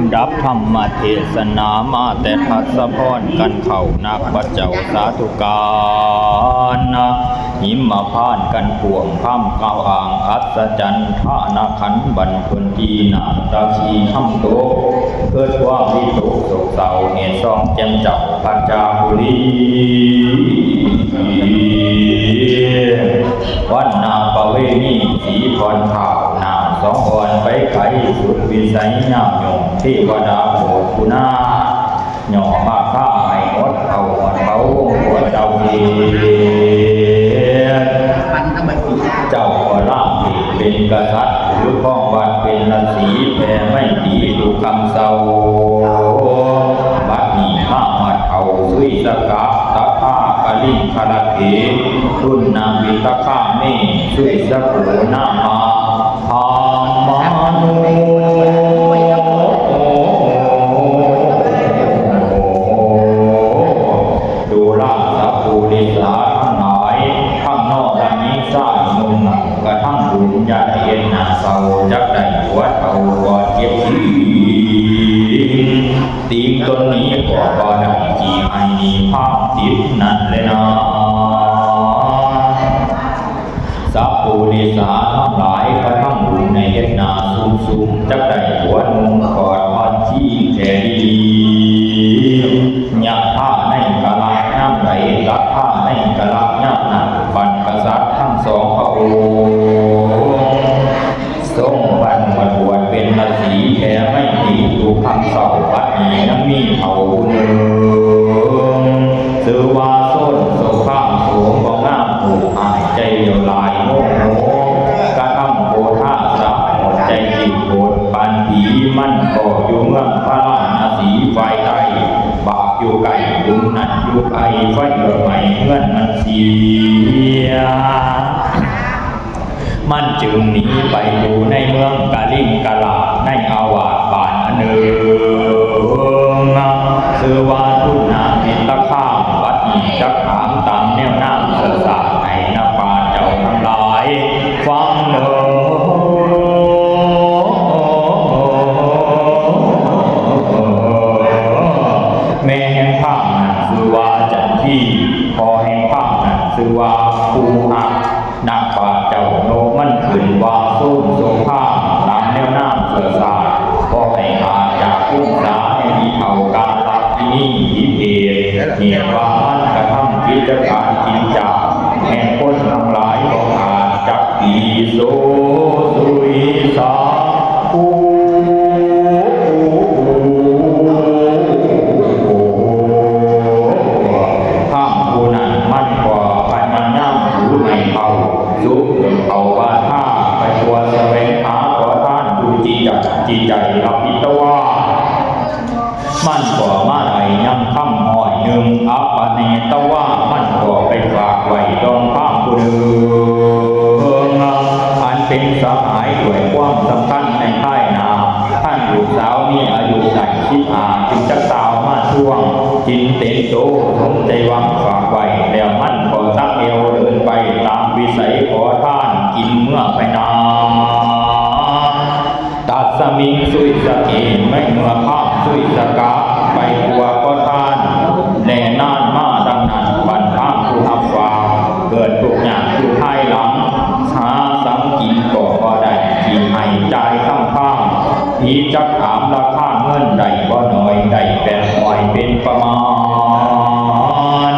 ำดับธรรมเทศนามาแต่ทัศพรกันเข่านักบัดเจ้าสาธุการนะหิมมาพานกันพวงข้ามก้าวอ่างอัศจรรย์ท่านาขันบันทนทีนาตาชีห้ำโตเกิดว่าวิโตโศกเศร้าเหตุซองแจ่มเจ้าปัญจาบุรีวันนาปเวณีสีพรข่าวนาสองอ่อนไปไกลสุดวิสัยยามยงเทวดาโปรดกุณาหย่อมาข้าให้อดเอาอดเขาหัวเจ้าเกียรเจ้าก็ล่างที่เป็นกษัตริย์หรือข้องวัดเป็นราศีแผ่ไม่ตีดูคำเศร้าบัดนี้มามัดเอาสุยสกะตะข้ากะลิงคาราเถรุ่นนาวิตะข้าเมสุยสกุนามาพามานุดูราชภูริสาทั้งหลายข้างนอกด้านนี้สร้างมุมกระทั่งบุญญาเย็นนาเศร้าจักได้หัวเท่าหัวเจ็บที่ตีมต้นนี้ก็บ่ได้จีให้มีภาพติดนั่นเลยนะสัพพุริสาทั้งหลายกระทั่งบุญในเย็นนาซุ่มจักได้หัวนุ่งกอดวันที่แท้ดีหยาผ้าในกะลาน้ำไหลลักผ้าในกะลาน้ำหนักบรรกษัตริย์ทั้งสองพระองค์ทรงบันมาบวชเป็นฤาษีแค่ไม่ตีดูคำเศร้าวัดนี้นั้นมีเขาเนืองสือว่าส้นโสข้ามสูงของน้ำผูกหายใจเดียวลายโมโหกระทำโพธาสะหมดใจจิตโกรธปันผีมันก่ออยู่เมืองพระราชสีไฟไทยบาปอยู่ไกลบุญนั้นอยู่ไกลไฟเกิดใหม่เงื่อนมันเสียมันจึงหนีไปอยู่ในเมืองกาลิงกาลาในอาวาสบ้านอันหนึ่งชื่อว่าทุนามิตรข้ามวัดนี้จักถามตามแนวน้ำศึกษาในนภาเจ้าทั้งหลายฟังเถิดแม่แห่งภาคนั้นชื่อว่าจันทีพอแห่งภาคนั้นชื่อว่าภูหักนักปราชญ์เจ้าโนมันขึ้นว่าสู้สงครามตามแนวน้ำเสือสาก็ให้ขาดจากพุ่งสาให้มีเท่าการรักที่นี่ทิเพศเหตุว่ามันกระทำกิจการจริงจังแห่งคนทั้งหลายก็ขาดจากปีโซสุยสาภูข้ามภูนั้นมันกว่าไปมันย่ำหูในเขายุบเอาว่าถ้าไปชัวแสวงหาขอท่านดูจีใจรับพิตว่ามันก่อมาไหลยังคำหอยหนึ่งอัปปะเนตว่ามันก่อไปฝากไว้ดองข้ามผู้เดิมอันเป็นสหายด้วยความสำคัญในค่ายนาท่านลูกสาวมีอายุใส่15จึงจะสาวมาช่วงจินเตโตสมใจวังฝากไว้แล้วมันก็ตักเอวเดินไปตามวิสัยขอท่านกินเมื่อไปนาตัดสมิงสุยสเกไม่เมื่อภาพสุยสกะไปหัวก็ท่านแน่นานมาดังนั้นบันทังผู้ทับฟ้าเกิดทุกอย่างอยู่ภายหลังหาสังกินก็บ่ได้ที่ให้ใจข้างที่จักถามราคาเงินใดบ่น้อยใดแปดหอยเป็นประมาณ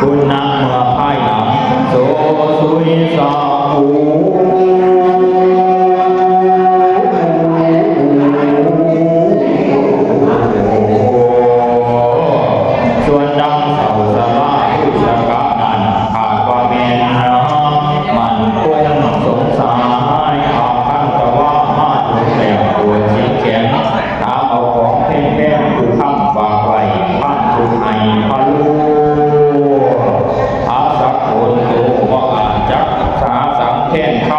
คุณนักเมื่อภายหลังโซสุยสาภูส่วนดังเสาสลาสุสกะนั้นขาดว่าแม่นมันคงสงสารอาคันตะว่ามาถึงแล้วปวดเสียงแขนถามเอาของเพ่งแป้งคือคำฝากไว้พันทุกให้พะลูอาสักโคนโตว่าอาจักสาสังแค้นค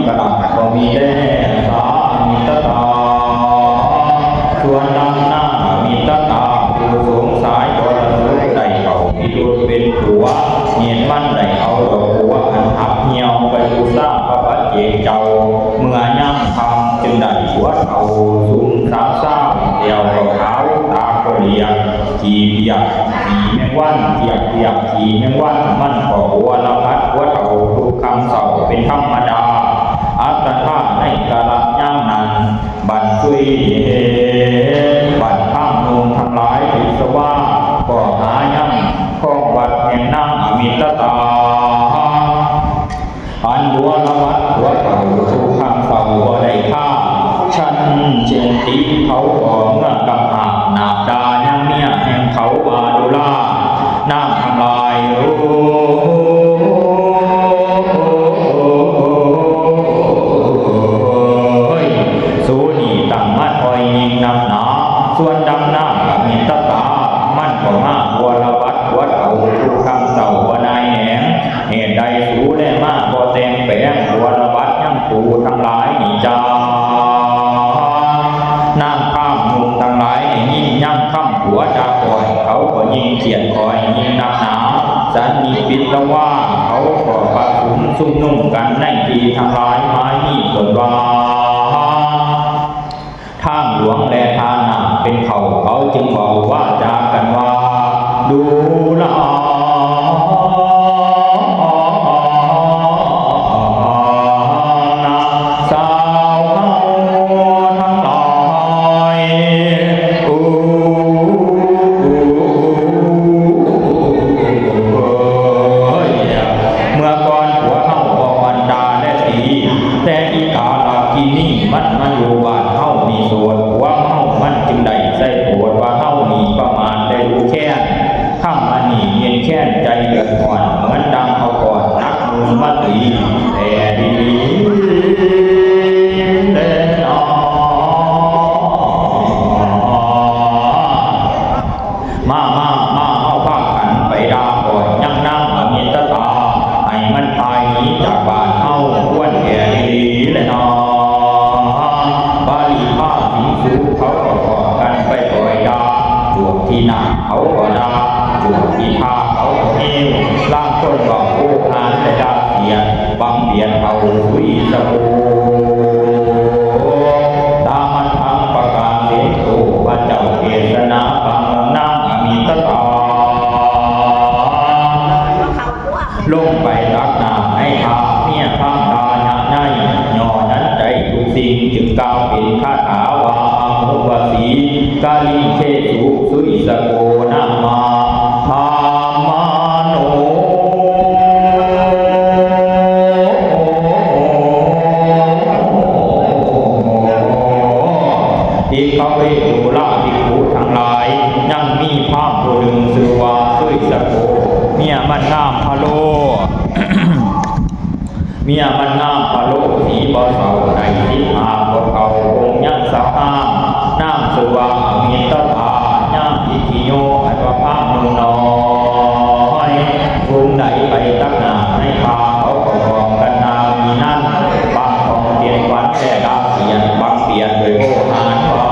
กระดับก็มีแด่สามิตตาส่วนดำหน้ามิตตาผู้สงสายตัวละสุดได้เขาพิรุธเป็นผัวเงียนมั่นได้เอาดอกบัวอันหักเหี่ยวไปบูชาพระปัจเจกเจ้าเมื่อย่ำคำจึงได้หัวเขาสูงสามเศร้าเดียวกับเขาตาก็เรียกขี่เบียกขี่แมงวันเทียบเทียบขี่แมงวันมันก็หัวละพัดหัวเขาทุกคำเศร้าเป็นธรรมดาอัตถาในกาลย่างนั้นบัดช่วยบัดข้ามนูนทั้งหลายทิศว่าก็หายังของวัดแห่งนางอมิตตาอันบัวละวัดหัวเขาทุกคำเศร้าบ่ได้ค่าฉันเช่นตีเขาบ่เมื่อกำหักหนาดายังเมียแห่งเขาวาดุลาน้ำทำลายสูนีตั้งมัดคอยยิงนำหนาส่วนดำน้ำกับมิตรตามันก็มาบัวละวัดหัวเขาทุกคำเศร้าบ่นายแหนงเหตุใดสูได้มากบ่แต่งแปลงบัวละวัดยังตูทั้งหลายนี่จ้าน้ำข้ามมุมทั้งหลายยิ่งยั่งข้ามหัวดาคอยเขาก็ยิ่งเขียนคอยยิ่งนักหนาสันนิปิตว่าเขาก็ประชุมซุ่มนุ่มกันในทีทั้งหลายไม้นี่ส่วนว่าทางหลวงและทางนาเป็นเขาจึงบอกว่าจากันว่าดูละสาวทั้งหลายเมื่อก่อนหัวเฮาบอกวันดาและตีแต่อีกาลากีนี่มันมาอยู่บ้านเฮามีส่วนหัวเฮามันจึงได้ใส่โผดว่าเฮานี่ประมาณได้รู้แค่ข้ามมันนี่เย็นแค่ใจเดือดร้อนเหมือนดังเขาก่อนนักมือมาตีแต่ดีเล่นอมาเอาผ้ากันไปดาก่อนยังนั่งอมิตตาให้มันตายหนีจากบ้านเฮาควรแก่ดีเลยนอบาลีผ้าสีสูเขาก็ขอกันไปปล่อยดาจวบที่หน้าเขาก็ดาจวบที่ผ้าเขาก็เอวล่างคนก็โอ้หานแต่ดาเสียบังเบียนเขาสุยสะโบตามันทำประกาศเสียงโตพระเจ้าเกศนาบังนางอมิตตาลงไปรักนางให้ทาเมียข้างตาหนักในย่อนั้นใจทุกสิ่งจึงกล่าวเป็นคาถาวามุวสีกาลิเชสุสุยสโกนามาธามาโนอิกเวตุลาภิกขุทั้งหลายยังมีภาพผู้ดึงสือว่าสุยสโกเมียมันงามพะโล เมียมันงามพะโลสีบ่เศร้าในทิพาบ่เขาคงยังสะอ้างน้ำสือว่าอมิตตาย่างอิทิโยอันว่าภาพมือน้อยภูมิใดไปตักหนาให้พาเขาก็รองกันนามีนั่นบางของเตียนวันแต่ดาเสียนบางเปลี่ยนโดยโอหารว่า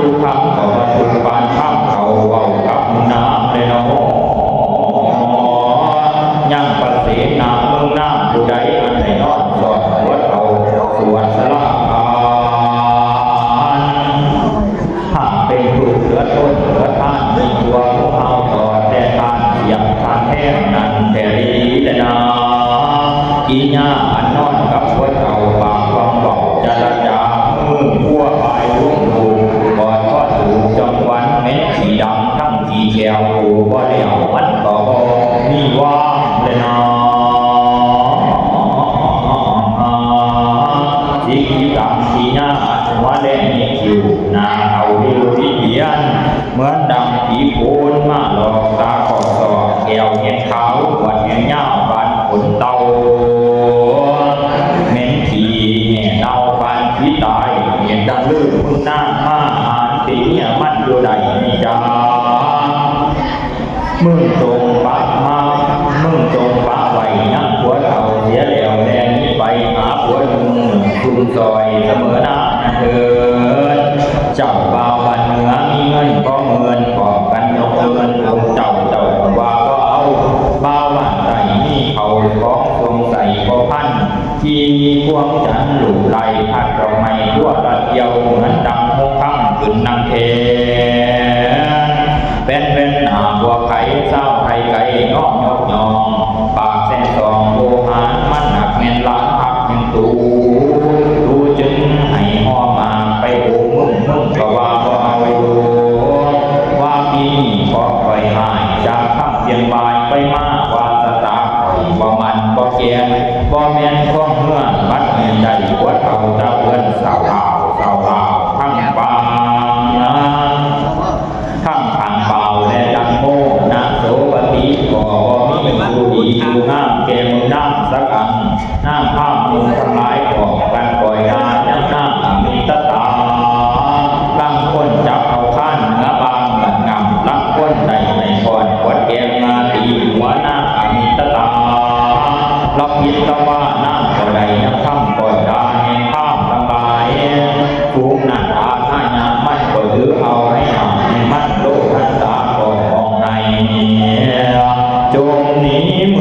ทุกคำก็มาทุกปานข้ามเขาเว้ากับน้ำเลยเนาะยังประเสริฐนาเมืองน้ำผู้ใดอันไหนนอนสอดหัวเขาสวดสละหากเป็นผู้เหลือต้นเหลือท่านมีตัวของเขาต่อแต่ทานเสียงทานแท้นั้นแต่ดีแต่นาอีญาอันนอนกับหัวเขาปากความบอกจะระจามือพัวปลายรุ่งรูก่อนก็ถูกจังหวันเม็ดสีดำทั้งสีแก้วผูว่าเลี้ยวมันก็มีว่างเลยนาสีดำสีหน้าหัวแดงมีคิวหน้าเอาเดียวที่เบียนเหมือนดำผีโคนมาหลอกตาขอสอแก้วเห็นขาววันเงี้ยย่าบานขนเตาเม้นทีแห่เน่าบานผีตายเห็นดังลื่นมึงหน้ามาหานตีเนี่ยมันอยู่ใดนี่จ้ามึงจงปักมามึงจงปักไว้นักหัวเขาเสียแล้วแดงนี้ไปหาหัวมึงคุณซอยเสมอนะเถิดเจ้าบ่าวบ้านเหนือมีเงินก็เงินขอบกันยกเงินองเจ้าว่าก็เอาบ่าวบ้านใดมีเขาของทรงใส่ก็พันที่มีพวงจันทร์หลุไหลพัดดอกไม้ทั่วระเดียวเหมือนดังโมฆะขึ้นนางเทเป็นหน้าบัวไข่เศร้าไข่ไก่น้องยกยองปากแสนสองโบหารมันหนักแม่นล้านพักยังตูดูจึงให้ห่อมาไปโอ้มึงก็ว่าก็เอาดูว่าปีนี้ขอคอยหายจากคำเพียงบายไปมากว่าสตาคอยบ่มันบ่แก่บ่แม่นข้องเมื่อบัดเห็นใจหัวเท่าตาเพื่อนสาวลาวทั้งปางทั้งขังเบาและดังโมนะโสปฏิก่อมีผู้ดีผู้งามแก่มือน้ำสักอันน้ำข้ามมือทั้งหลายของกันปล่อยนายังน้ำมีตตาลังคนจับเอาข้านเนื้อบางหลังงำลังคนใดในก่อนกดแกงมาตีหัวหน้ามีตตาลับยินตะว่าน้ำก็ใดยังทำก่อนดาแห่งข้ามทั้งหลายภูมินันอาท่ายามันก็ถือเอาให้หน่อยมันโลกทันตาของในจงหนีเมื